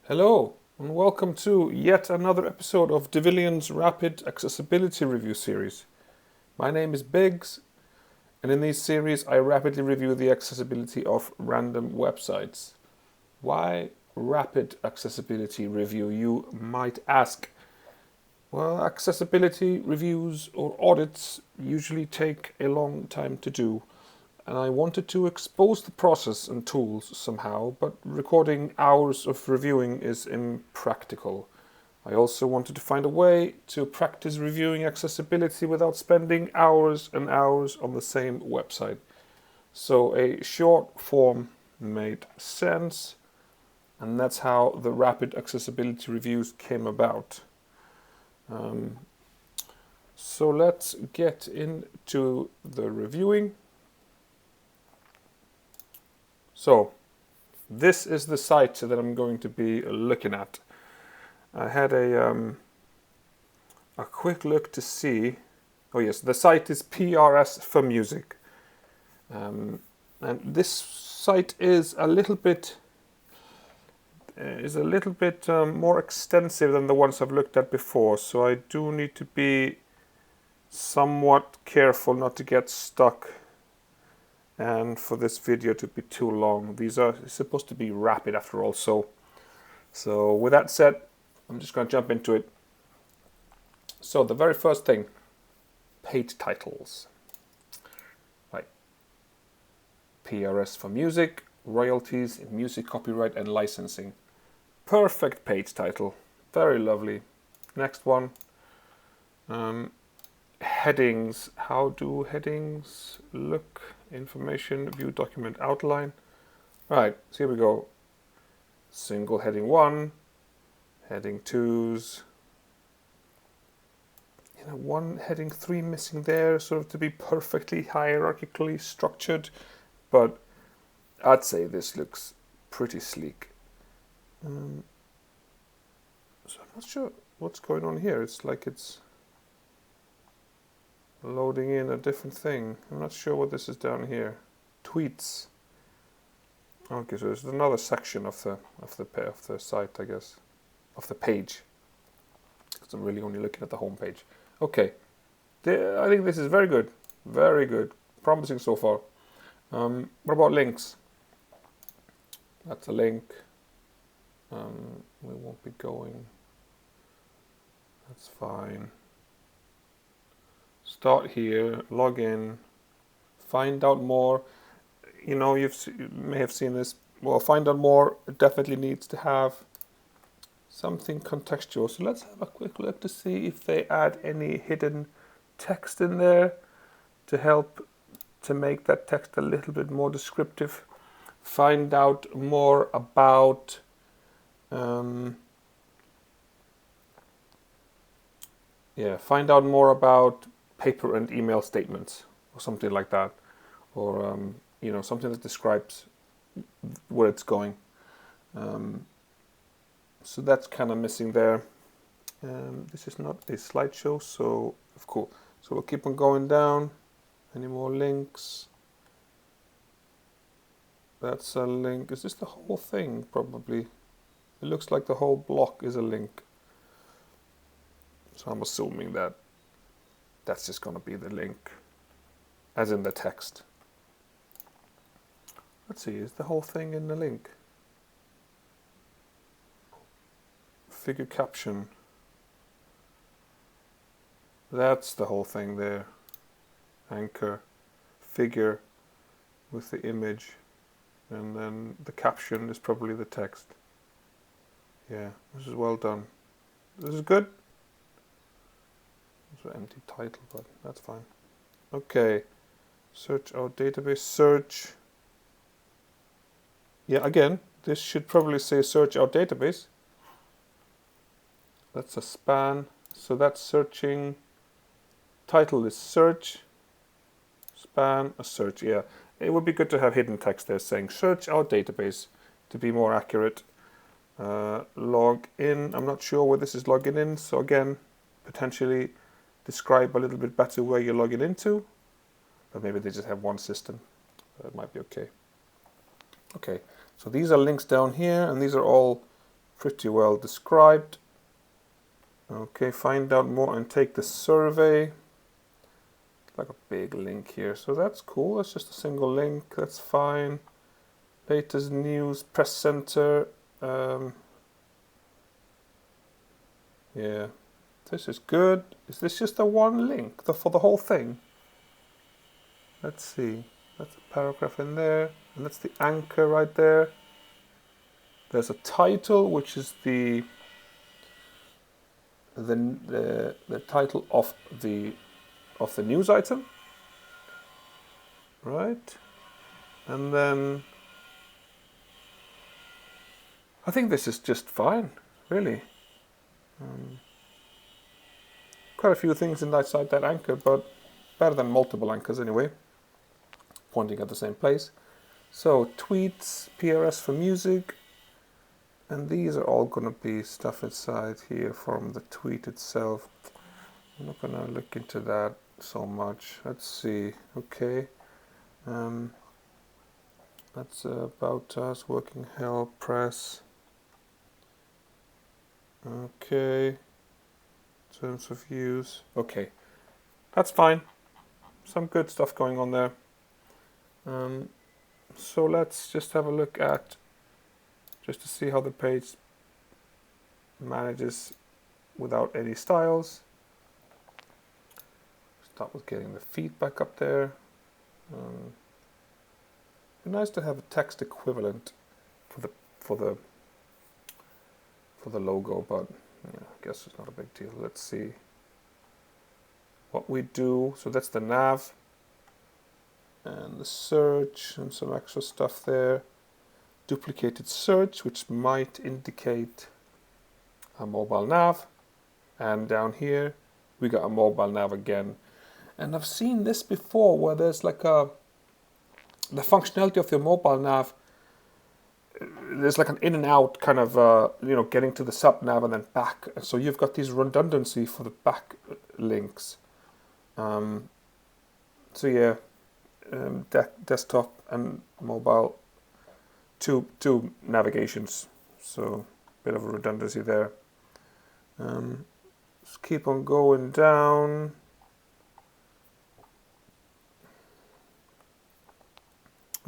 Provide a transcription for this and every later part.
Hello, and welcome to yet another episode of Devillion's Rapid Accessibility Review series. My name is Biggs, and in these series I rapidly review the accessibility of random websites. Why rapid accessibility review, you might ask? Well, accessibility reviews or audits usually take a long time to do, and I wanted to expose the process and tools somehow, but recording hours of reviewing is impractical. I also wanted to find a way to practice reviewing accessibility without spending hours and hours on the same website. So a short form made sense, and that's how the rapid accessibility reviews came about. So let's get into the reviewing. So this is the site that I'm going to be looking at. I had a quick look to see. Oh yes, the site is PRS for music, and this site is a little bit more extensive than the ones I've looked at before. So I do need to be somewhat careful not to get stuck and for this video to be too long. These are supposed to be rapid after all. So with that said, I'm just going to jump into it. So the very first thing, page titles. Right. PRS for music, royalties, music copyright and licensing. Perfect page title. Very lovely. Next one. Headings. How do headings look? Information, view document outline. Right, so here we go. Single heading 1, heading 2s. One heading 3 missing there, sort of to be perfectly hierarchically structured, but I'd say this looks pretty sleek. So I'm not sure what's going on here. It's like it's loading in a different thing. I'm not sure what this is down here. Tweets. Okay, so there's another section of the site, I guess, of the page. Because I'm really only looking at the home page. Okay, I think this is very good, promising so far. What about links? That's a link. We won't be going. That's fine. Start here, log in, find out more. You may have seen this. Well, find out more definitely needs to have something contextual. So let's have a quick look to see if they add any hidden text in there to help to make that text a little bit more descriptive. Find out more about find out more about paper and email statements or something like that, or something that describes where it's going. So that's kind of missing there. This is not a slideshow, so cool. So we'll keep on going down. Any more links? That's a link. Is this the whole thing? Probably. It looks like the whole block is a link. So I'm assuming that that's just going to be the link, as in the text. Let's see, is the whole thing in the link? Figure caption. That's the whole thing there. Anchor, figure with the image, and then the caption is probably the text. Yeah, this is well done. This is good. It's an empty title, but that's fine. Okay, search our database. Search. Yeah, again, this should probably say search our database. That's a span. So that's searching. Title is search. Span, a search. Yeah, it would be good to have hidden text there saying search our database to be more accurate. Log in. I'm not sure where this is logging in. So again, potentially describe a little bit better where you're logging into. But maybe they just have one system. That might be okay. Okay, so these are links down here, and these are all pretty well described. Okay, find out more and take the survey. Like a big link here, so that's cool. That's just a single link, that's fine. Latest news, press center. Yeah, this is good. Is this just a one link for the whole thing? Let's see. That's a paragraph in there, and that's the anchor right there. There's a title, which is the title of the news item, right? And then I think this is just fine, really. Quite a few things inside that anchor, but better than multiple anchors anyway, pointing at the same place. So tweets, PRS for music, and these are all going to be stuff inside here from the tweet itself. I'm not going to look into that so much. Let's see. Okay. That's about us, working help, press. Okay. Terms of use. Okay. That's fine. Some good stuff going on there. So let's just have a look at, just to see how the page manages without any styles. Start with getting the feedback up there. Be nice to have a text equivalent for the logo, but yeah, I guess it's not a big deal. Let's see what we do. So that's the nav and the search and some extra stuff there. Duplicated search, which might indicate a mobile nav, and down here we got a mobile nav again. And I've seen this before, where there's like the functionality of your mobile nav, there's like an in and out kind of getting to the sub nav and then back, and so you've got these redundancy for the back links. So yeah, desktop and mobile, two navigations, so a bit of a redundancy there. Just keep on going down.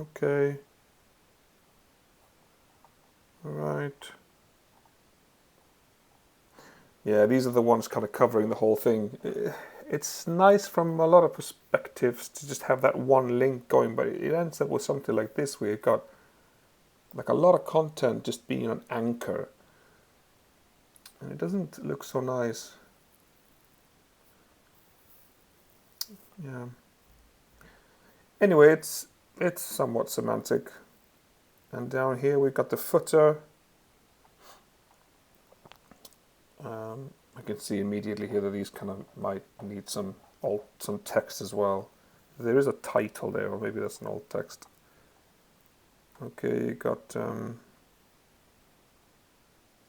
Okay. All right. Yeah, these are the ones kind of covering the whole thing. It's nice from a lot of perspectives to just have that one link going, but it ends up with something like this, where you've got like a lot of content just being an anchor, and it doesn't look so nice. Yeah. Anyway, it's somewhat semantic. And down here we've got the footer. I can see immediately here that these kind of might need some text as well. There is a title there, or maybe that's an alt text. Okay, you got don't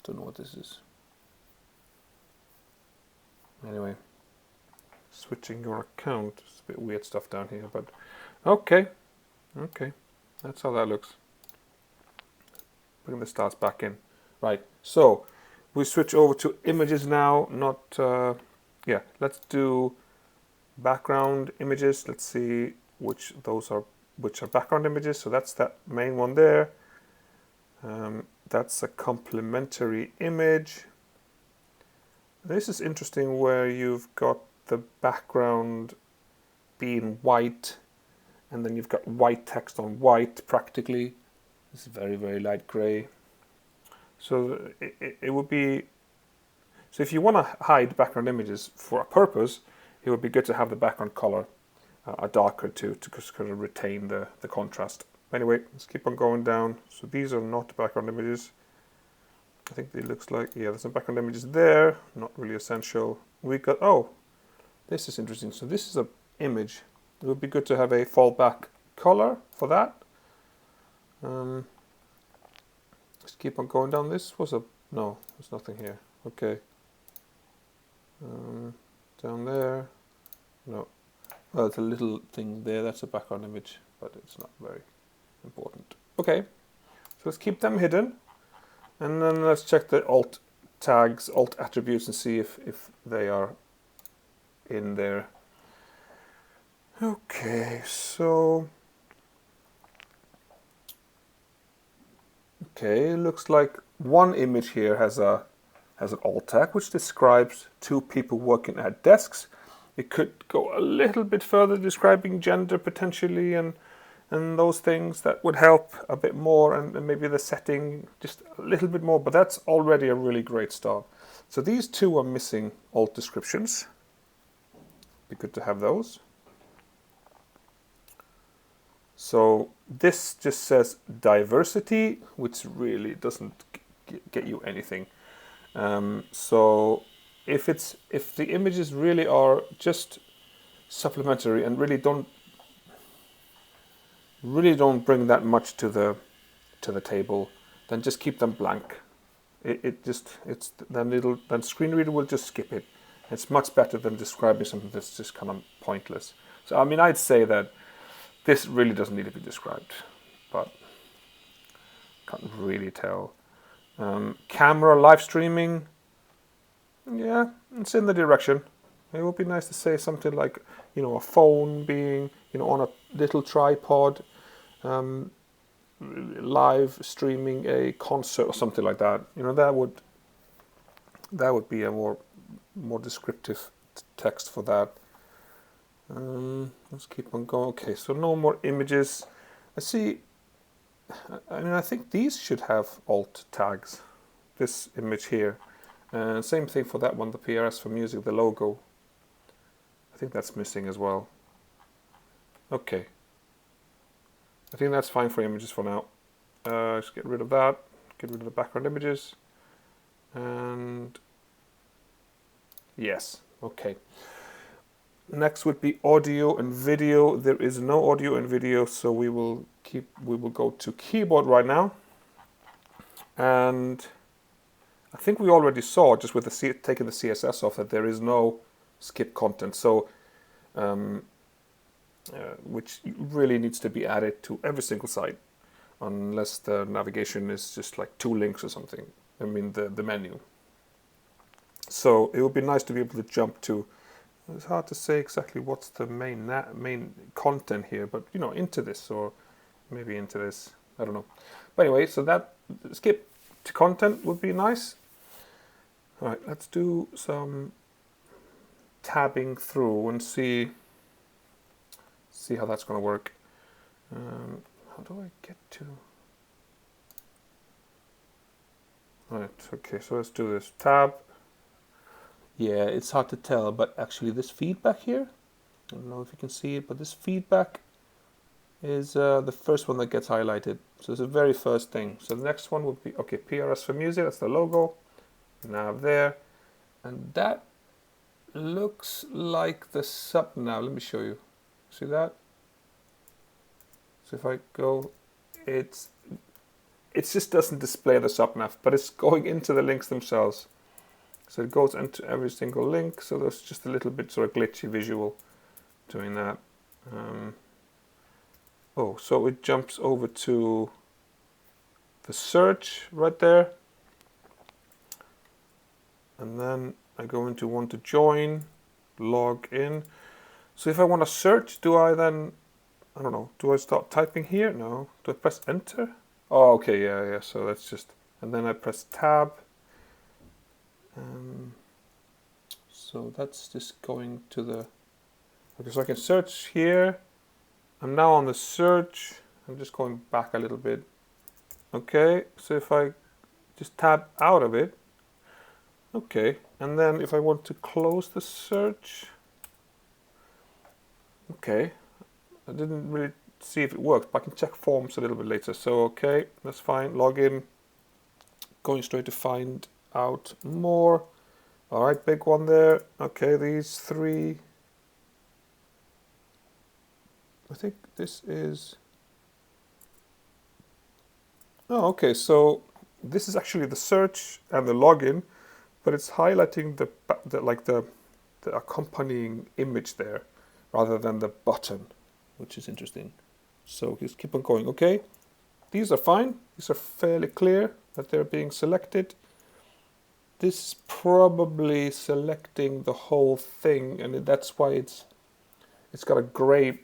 know what this is. Anyway, switching your account. It's a bit weird stuff down here, but okay, that's how that looks. Putting the styles back in. Right, so we switch over to images now. Let's do background images. Let's see which are background images. So that's that main one there. That's a complementary image. This is interesting, where you've got the background being white, and then you've got white text on white practically. This is very, very light gray. So it would be, so if you want to hide background images for a purpose, it would be good to have the background color a darker to kind of retain the contrast. Anyway, let's keep on going down. So these are not background images. I think it looks like, yeah, there's some background images there, not really essential. We got, oh, this is interesting. So this is an image. It would be good to have a fallback color for that. Let's keep on going down. This was no, there's nothing here. Okay. Down there, no. Well, it's a little thing there. That's a background image, but it's not very important. Okay, so let's keep them hidden. And then let's check the alt tags, alt attributes, and see if they are in there. Okay, so okay, it looks like one image here has an alt tag which describes two people working at desks. It could go a little bit further, describing gender potentially and those things. That would help a bit more, and maybe the setting just a little bit more, but that's already a really great start. So these two are missing alt descriptions. Be good to have those. So this just says diversity, which really doesn't get you anything. So if the images really are just supplementary and really don't bring that much to the table, then just keep them blank. Then screen reader will just skip it. It's much better than describing something that's just kind of pointless. So I mean, I'd say that this really doesn't need to be described, but can't really tell. Camera live streaming, yeah, it's in the direction. It would be nice to say something like, a phone being, on a little tripod, live streaming a concert or something like that. That would be a more descriptive text for that. Let's keep on going. Okay, so no more images. I see. I think these should have alt tags. This image here. Same thing for that one, the PRS for music, the logo. I think that's missing as well. Okay. I think that's fine for images for now. Just get rid of that. Get rid of the background images. And yes, okay. Next would be audio and video. There is no audio and video, so we will go to keyboard right now. And I think we already saw, just with taking the CSS off, that there is no skip content. So, which really needs to be added to every single site, unless the navigation is just like 2 links or something. I mean the menu. So it would be nice to be able to jump to. It's hard to say exactly what's the main content here, but into this, or maybe into this. I don't know. But anyway, so that skip to content would be nice. All right, let's do some tabbing through and see how that's going to work. How do I get to? All right. Okay. So let's do this tab. Yeah, it's hard to tell, but actually this feedback here, I don't know if you can see it, but this feedback is the first one that gets highlighted. So it's the very first thing. So the next one would be, okay, PRS for music, that's the logo. Nav there. And that looks like the sub nav. Let me show you. See that? So if I go, it just doesn't display the sub nav, but it's going into the links themselves. So it goes into every single link, so there's just a little bit sort of glitchy visual doing that. So it jumps over to the search right there. And then I go into want to join, log in. So if I want to search, do I then, I don't know, do I start typing here? No. Do I press enter? Oh, okay, yeah. So that's just, and then I press tab. So that's just going to the, okay, so I can search here. I'm now on the search. I'm just going back a little bit. Okay, so if I just tab out of it, okay, and then if I want to close the search, okay, I didn't really see if it worked, but I can check forms a little bit later. So okay, that's fine, log in, going straight to find out more. All right, big one there. Okay, these 3. I think this is. Oh, okay. So this is actually the search and the login, but it's highlighting the accompanying image there, rather than the button, which is interesting. So just keep on going. Okay, these are fine. These are fairly clear. that they're being selected. This is probably selecting the whole thing, and that's why it's got a gray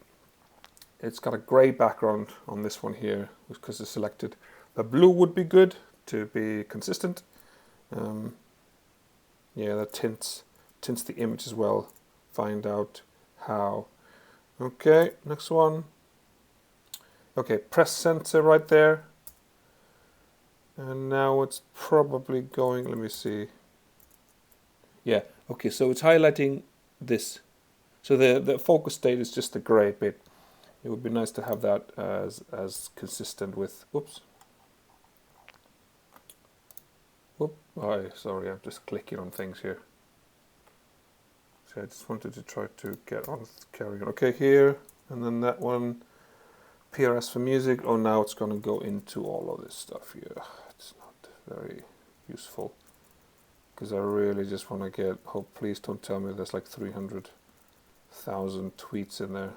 background on this one here because it's selected. The blue would be good to be consistent. Yeah, that tints the image as well. Find out how. Okay, next one. Okay, press center right there. And now it's probably going, let me see. Yeah, okay, so it's highlighting this. So the focus state is just the gray bit. It would be nice to have that as consistent with, whoops. Whoop, oh, sorry, I'm just clicking on things here. So I just wanted to try to get on, carry on. Okay, here, and then that one, PRS for music. Oh, now it's going to go into all of this stuff here. It's not very useful because I really just want to get, oh, please don't tell me there's like 300,000 tweets in there.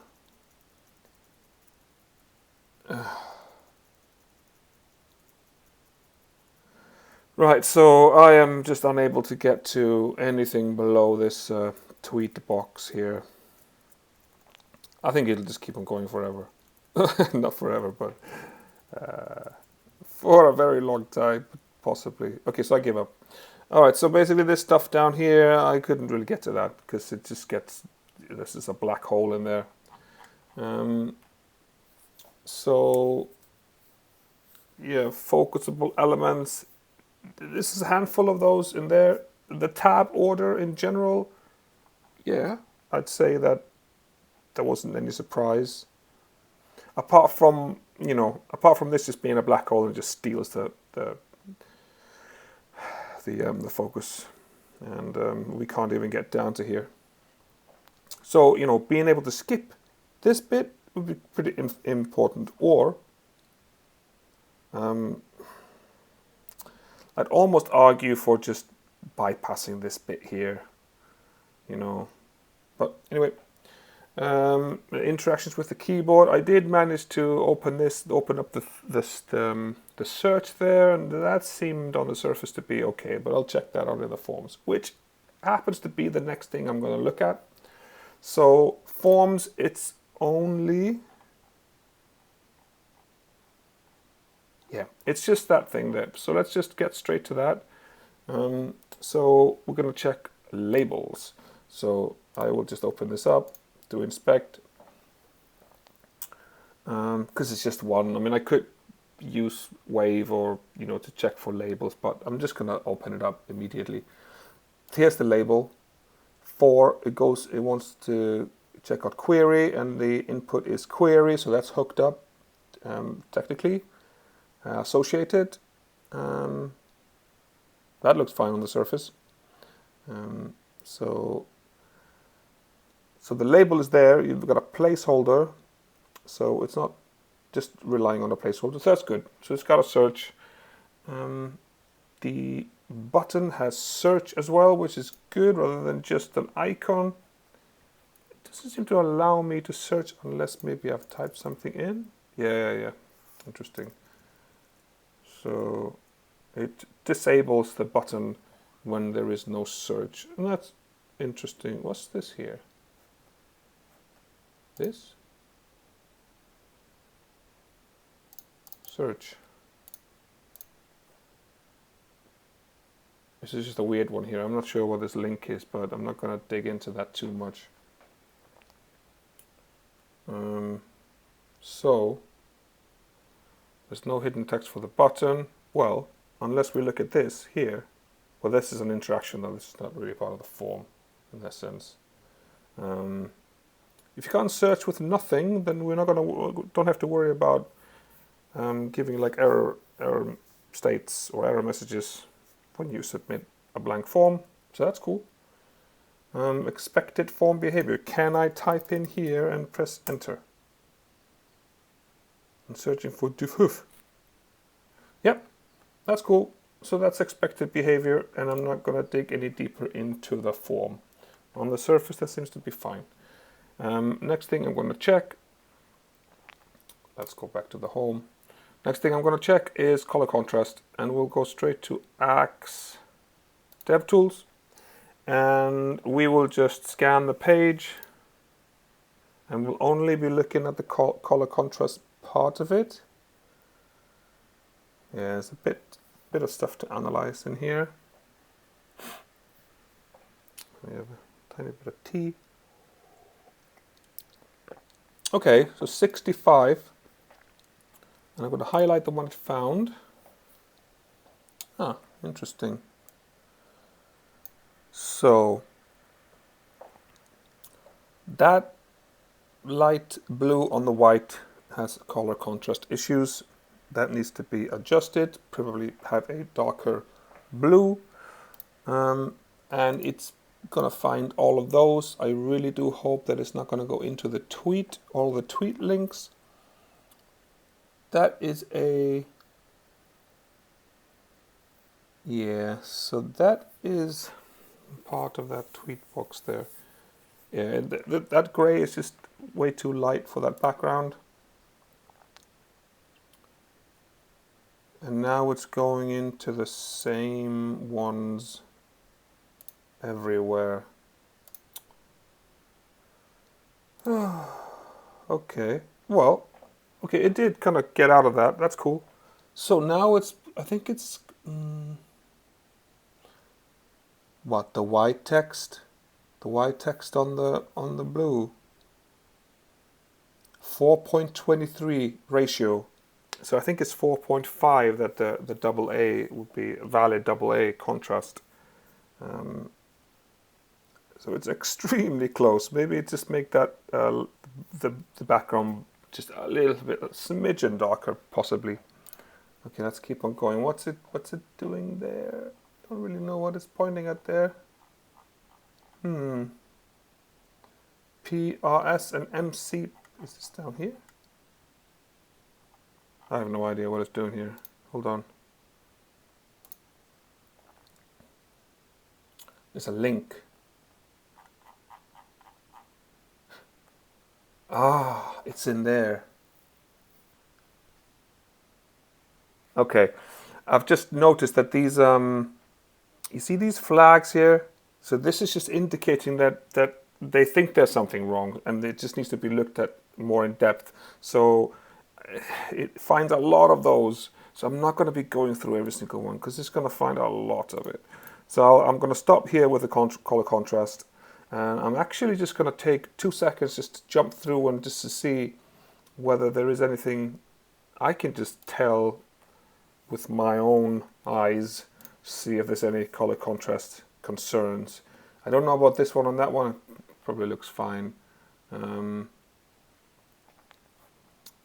Right, so I am just unable to get to anything below this tweet box here. I think it'll just keep on going forever. Not forever, but for a very long time, possibly. Okay, so I give up. Alright, so basically this stuff down here, I couldn't really get to that because it just gets, this is a black hole in there. So, yeah, focusable elements. This is a handful of those in there. The tab order in general, yeah, I'd say that there wasn't any surprise. Apart from this just being a black hole and just steals the focus, and we can't even get down to here. So being able to skip this bit would be pretty important, or I'd almost argue for just bypassing this bit here, But anyway, interactions with the keyboard. I did manage to open up the search there, and that seemed on the surface to be okay. But I'll check that out in the forms, which happens to be the next thing I'm going to look at. So forms, it's only. Yeah, it's just that thing there. So let's just get straight to that. So we're going to check labels. So I will just open this up to inspect. Because it's just one. I mean, I could use Wave or, to check for labels, but I'm just going to open it up immediately. Here's the label. It wants to check out query, and the input is query, so that's hooked up technically. Associated, that looks fine on the surface. So the label is there. You've got a placeholder, so it's not just relying on a placeholder. So that's good. So it's got a search. The button has search as well, which is good rather than just an icon. It doesn't seem to allow me to search unless maybe I've typed something in. Yeah. Interesting. So it disables the button when there is no search. And that's interesting. What's this here? This? Search. This is just a weird one here. I'm not sure what this link is, but I'm not going to dig into that too much. So there's no hidden text for the button. Well, unless we look at this here. Well, this is an interaction, though. This is not really part of the form in that sense. If you can't search with nothing, then don't have to worry about giving like error states or error messages when you submit a blank form. So that's cool. Expected form behavior. Can I type in here and press enter? I'm searching for dufhuf. Yep, that's cool. So that's expected behavior, and I'm not going to dig any deeper into the form. On the surface, that seems to be fine. Next thing I'm going to check. Let's go back to the home. Next thing I'm going to check is color contrast, and we'll go straight to Axe DevTools, and we will just scan the page, and we'll only be looking at the color contrast part of it. Yeah, there's a bit of stuff to analyze in here. We have a tiny bit of tea. Okay, so 65, and I'm going to highlight the one it found. Ah, interesting. So that light blue on the white has color contrast issues. That needs to be adjusted, probably have a darker blue, and it's gonna find all of those. I really do hope that it's not gonna go into the tweet, all the tweet links. That is a, yeah, so that is part of that tweet box there. Yeah, that gray is just way too light for that background. And now it's going into the same ones everywhere. Okay, well, okay, it did kind of get out of that. That's cool. So now it's, I think it's, what, the white text? The white text on the blue. 4.23 ratio. So I think it's 4.5 that the double A would be a valid double A contrast. So it's extremely close. Maybe it just make that the background just a little bit, a smidgen darker, possibly. Okay, let's keep on going. What's it doing there? Don't really know what it's pointing at there. PRS and MC. Is this down here? I have no idea what it's doing here. Hold on. There's a link. Ah, it's in there. Okay, I've just noticed that these, you see these flags here? So this is just indicating that they think there's something wrong, and it just needs to be looked at more in depth. So it finds a lot of those. So I'm not going to be going through every single one because it's going to find a lot of it. So I'm going to stop here with the color contrast. And I'm actually just going to take 2 seconds just to jump through and just to see whether there is anything I can just tell with my own eyes, see if there's any color contrast concerns. I don't know about this one and that one. It probably looks fine.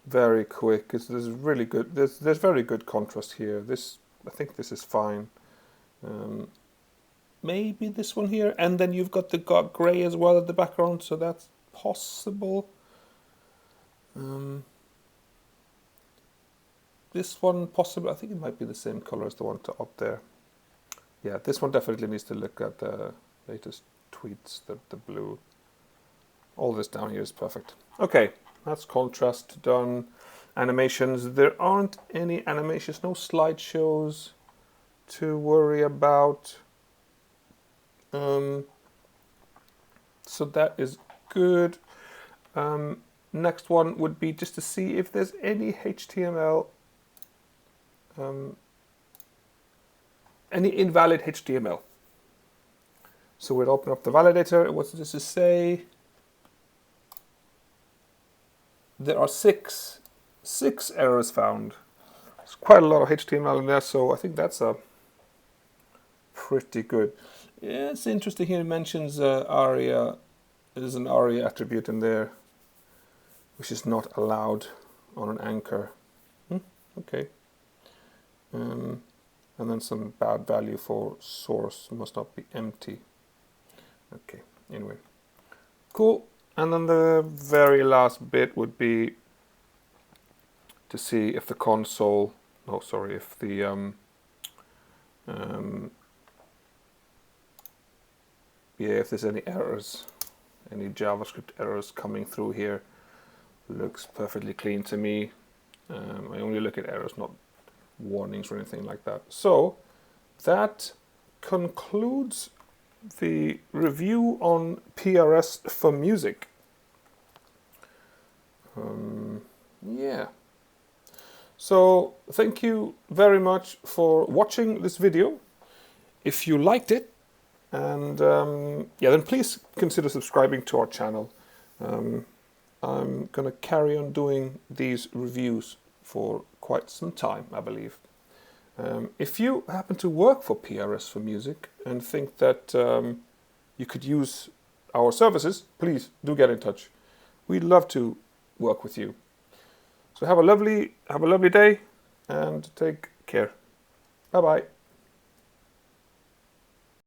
Very quick. There's really good. There's very good contrast here. I think this is fine. Maybe this one here, and then you've got the grey as well at the background, so that's possible. This one possibly, I think it might be the same color as the one up there. Yeah, this one definitely needs to look at the latest tweets, the blue. All this down here is perfect. Okay, that's contrast done. Animations, there aren't any animations, no slideshows to worry about. So that is good. Next one would be just to see if there's any HTML, any invalid HTML. So we'll open up the validator. What does this say? There are six errors found. There's quite a lot of HTML in there, so I think that's a pretty good. Yeah, it's interesting here. It mentions ARIA. There's an ARIA attribute in there, which is not allowed on an anchor. Okay. And then some bad value for source must not be empty. Okay, anyway. Cool. And then the very last bit would be to see if the console, if the if there's any errors, any JavaScript errors coming through here. Looks perfectly clean to me. I only look at errors, not warnings or anything like that. So that concludes the review on PRS for music. Yeah. So thank you very much for watching this video. If you liked it, and yeah, then please consider subscribing to our channel. I'm going to carry on doing these reviews for quite some time, I believe. If you happen to work for PRS for music and think that you could use our services, please do get in touch. We'd love to work with you. So have a lovely day and take care. Bye bye.